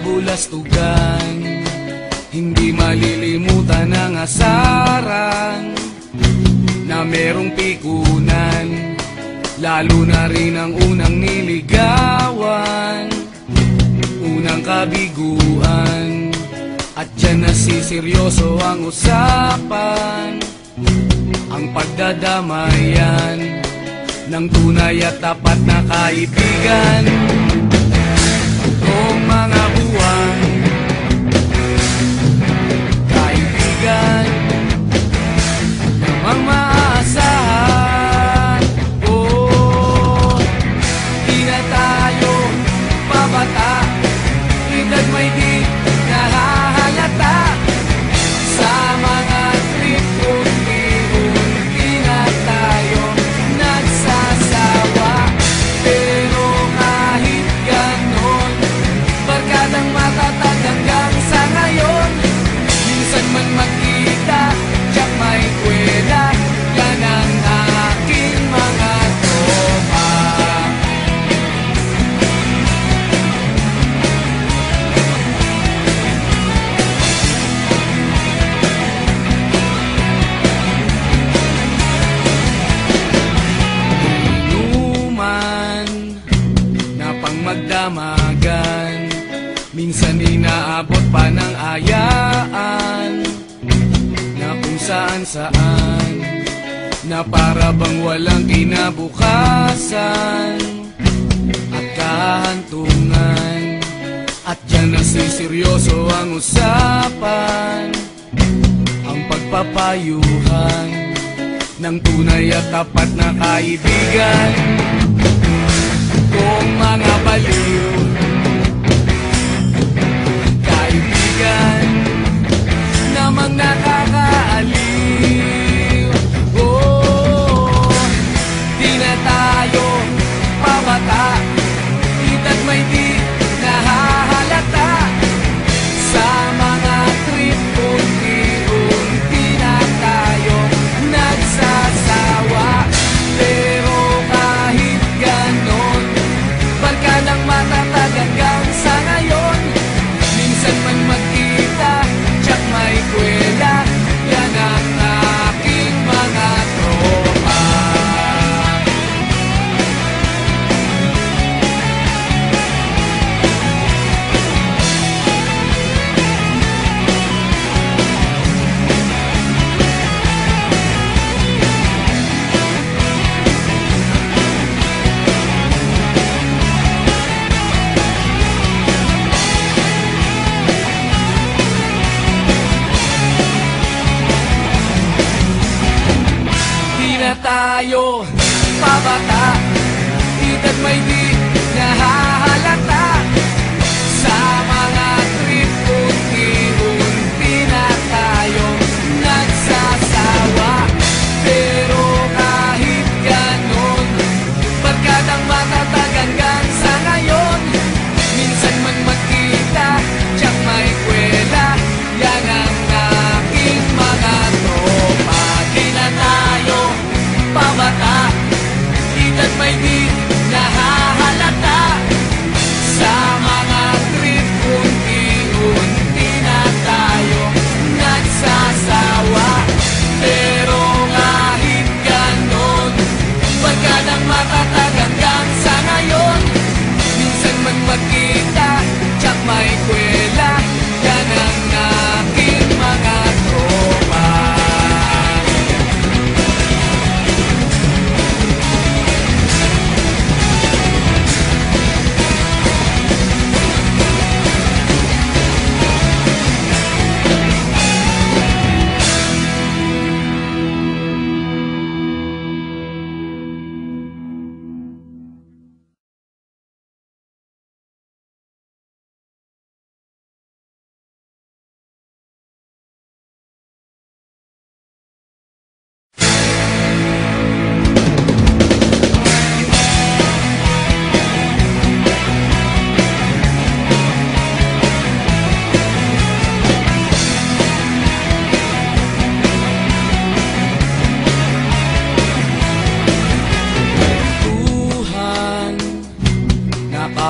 kabulastugan. Hindi malilimutan ang asaran na merong pikunan, lalo na rin ang unang niligawan, unang kabiguan. At dyan nasiseryoso ang usapan, ang pagdadamayan ng tunay at tapat na kaibigan. Noong mga buwan, kaibigan namang maaasahan. Oh, di na tayo babata, edad may di nahahalata. Sa mga trip unti-unti na tayo nagsasawa. Pero kahit ganon, barkadang matatag hanggang sa ngayon. Minsan man magkita, tiyak may kwela, yan ang aking mga tropa. Inuman na pang magdamagan, minsan inaabot pa ng ayaan, na kung saan-saan, na para bang walang kinabukasan at kahantungan. At dyan nasiseryoso ang usapan, ang pagpapayuhan ng tunay at tapat na kaibigan. Kung mga baliw, kaibigan namang nakakaaliw. Oh, di na tayo pabata, edad may di nahahalata. Sa mga trip unti-unti na tayo nagsasawa. Pero kahit ganon, barkadang matatag hanggang sa ngayon. Minsan man magkita, tiyak may kwela, yan ang aking mga tropa. Di na tayo pabata, edad may di nahahalata. Sa mga trip unti-unti na tayo nagsasawa. Pero kahit ganon, barkadang matatag hanggang sa ngayon. Minsan man magkita, tiyak may kwela, yan ang aking mga tropa. Di na tayo pabata, edad may di nahahalata. Sa mga trip unti-unti na tayo nagsasawa. Pero kahit ganon, barkadang matatag hanggang sa ngayon. Minsan man magkita, tiyak may kwela, yan ang aking mga tropa.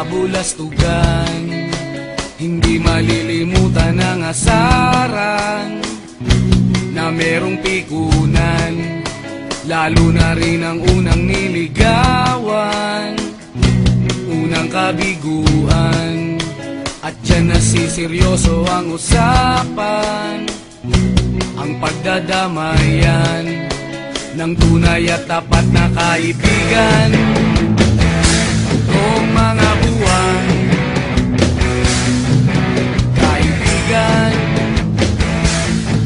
kabulastugan. Hindi malilimutan ang asaran na merong pikunan, lalo na rin ang unang niligawan, unang kabiguan. At dyan nasiseryoso ang usapan, ang pagdadamayan ng tunay at tapat na kaibigan. Noong mga buwan, kaibigan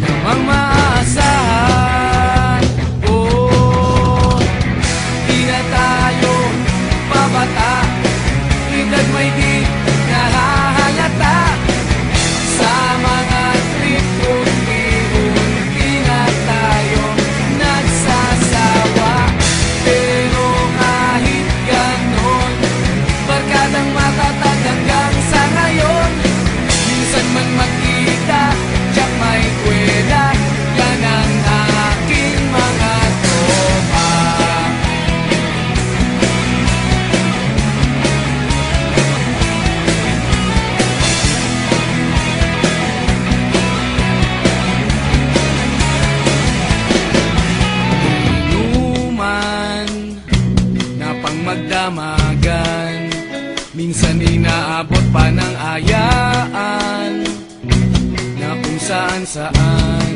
namang maaasahan. Oh, di na tayo pabata, edad may di nahahalata. Sa mga trip unti-unti na tayo nagsasawa. Pero kahit ganon, barkadang matatag hanggang sa ngayon. Minsan man magkita, tiyak may kwela, yan ang aking mga tropa. Inuman na pang magdamagan, minsan inaabot pa ng ayaan, na kung saan-saan,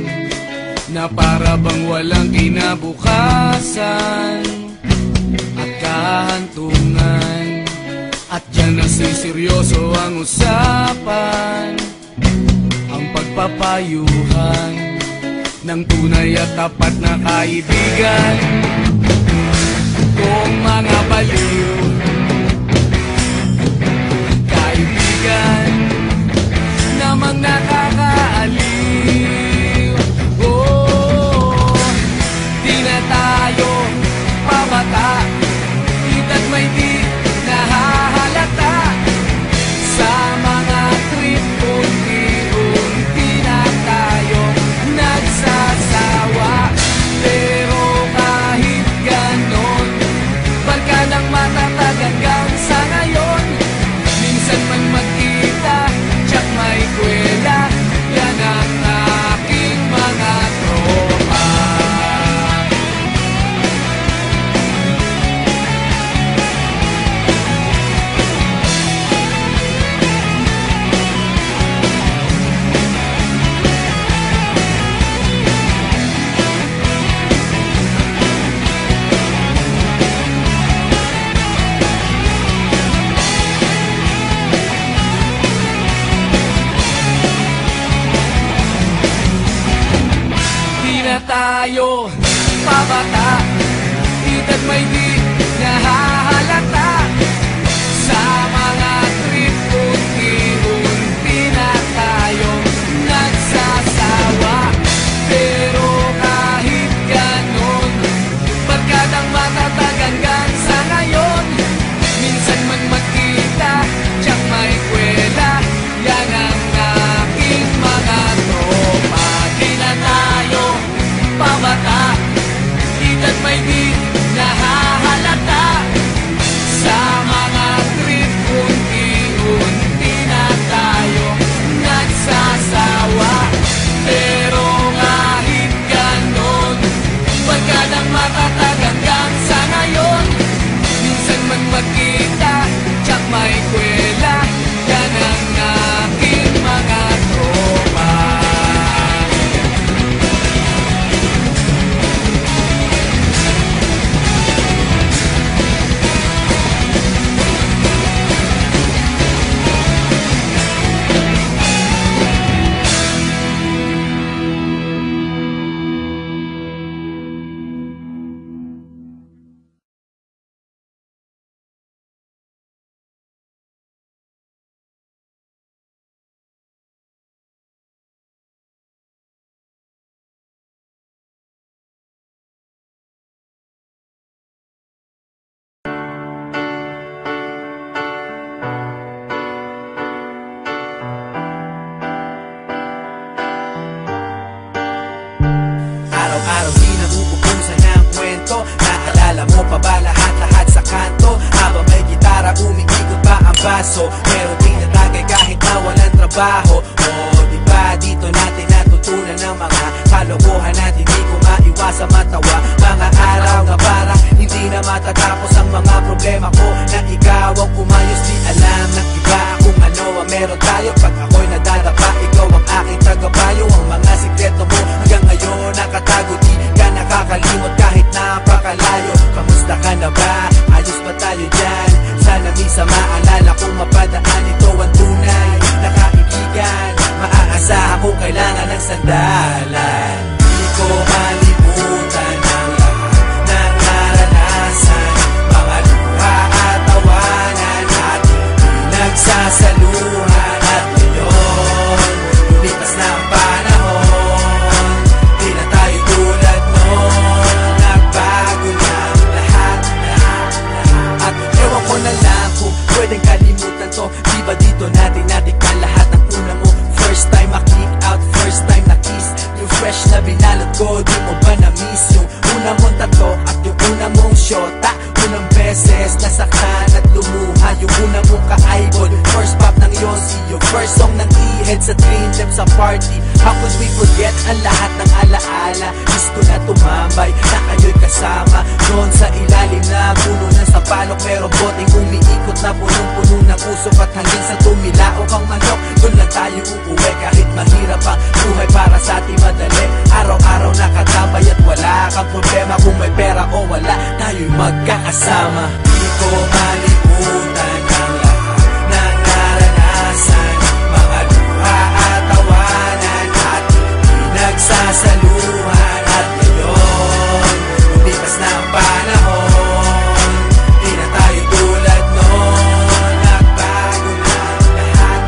na para bang walang kinabukasan at kahantungan. At dyan nasiseryoso ang usapan, ang pagpapayuhan ng tunay at tapat na kaibigan. Kung mga baliw, kaibigan namang nakakaaliw. Oh, di na tayo pabata, edad may di nahahalata. Sa mga trip unti-unti na tayo nagsasawa. Pero kahit ganon, barkadang matatag hanggang sa ngayon. Minsan man magkita, tiyak may kwela, yan ang aking mga tropa. Di na tayo pabata, edad may di nahahalata. Sa mga trip unti-unti na tayo nagsasawa. Pero kahit ganon, barkadang matatag hanggang sa ngayon. Minsan man magkita, tiyak may kwela, yan ang aking mga tropa. Di na tayo pabata, edad may di nahahalata. Sa mga trip unti-unti na tayo nagsasawa. Pero kahit ganon, barkadang matatag hanggang sa ngayon. Minsan man magkita, tiyak may kwela, yan ang aking mga tropa. trabaho. O diba dito natin natutunan ng mga kalokohan at hindi ko maiwasang matawa. Mga araw na parang hindi na matatapos ang mga problema ko, na ikaw ang umayos. Di alam ng iba kung ano ang meron tayo. Pag ako'y nadadapa, ikaw ang aking tagapayo. Ang mga sikreto mo hanggang ngayon nakatago, di ka nakakalimot kahit napakalayo. Kamusta ka na ba? Ayos ba tayo dyan? Sana minsan maalala kung mapadaan, ito ang tunay na kaibigan. Maaasahan kung kailangan ng sandalan. Di ko malimutan ang lahat ng naranasan, mga luha at tawanan natin pinagsasaluhan. At ngayon, lumipas na ang panahon, di na tayo tulad noon. Nagbago na ang lahat. At ewan ko na lang kung pwedeng kalimutan to. Di ba dito natin natikman lahat ng una mo? First time ma-click out, first time na-kiss, yung fresh na binalot ko. Di mo ba na-miss yung una mong tato at yung una mong shota? Unang beses nasaktan at lumuha, yung una mong ka-eyeball, first pop ng Yossi, yung first song ng E-head sa Dream Team sa party. How could we forget ang lahat ng alaala? Gusto na tumambay na kayo'y kasama doon sa ilalim na puno ng sapalok. Merong boteng umiikot na punong-puno ng usok, at hanggang sa tumilaok ang manok, doon lang tayo uuwi. Kahit mahirap ang buhay, para sa ating madali, araw-araw nakatambay at wala kang problema. Kung may pera o wala, tayo'y magkakasama. Di ko malimutan ang lahat ng naranasan, mga luha at tawanan natin pinagsasaluhan. At ngayon, lumipas na ang panahon, di na tayo tulad noon. Nagbago na lahat.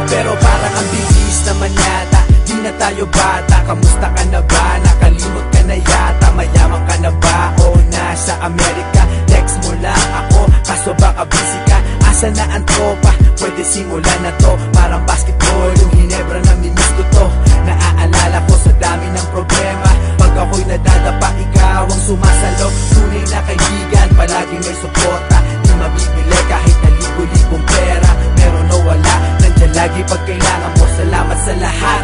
Pero parang ang bilis naman yata, di na tayo bata. Kamusta ka na ba? Nakalimot ka na yata. Mayaman ka na ba o nasa Amerika? Text mo lang ako, kaso baka busy ka. Asa na ang tropa? Pwede simulan na to. Parang basketball, yung Hinebra na mimiss ko to. Naaalala ko sa dami ng problema, pag ako'y nadadapa, ikaw ang sumasalo. Tunay na kaibigan, palaging may suporta. Di mabibili kahit na libo-libong pera. Meron o wala, nandyan lagi pag kailangan mo. Salamat sa lahat.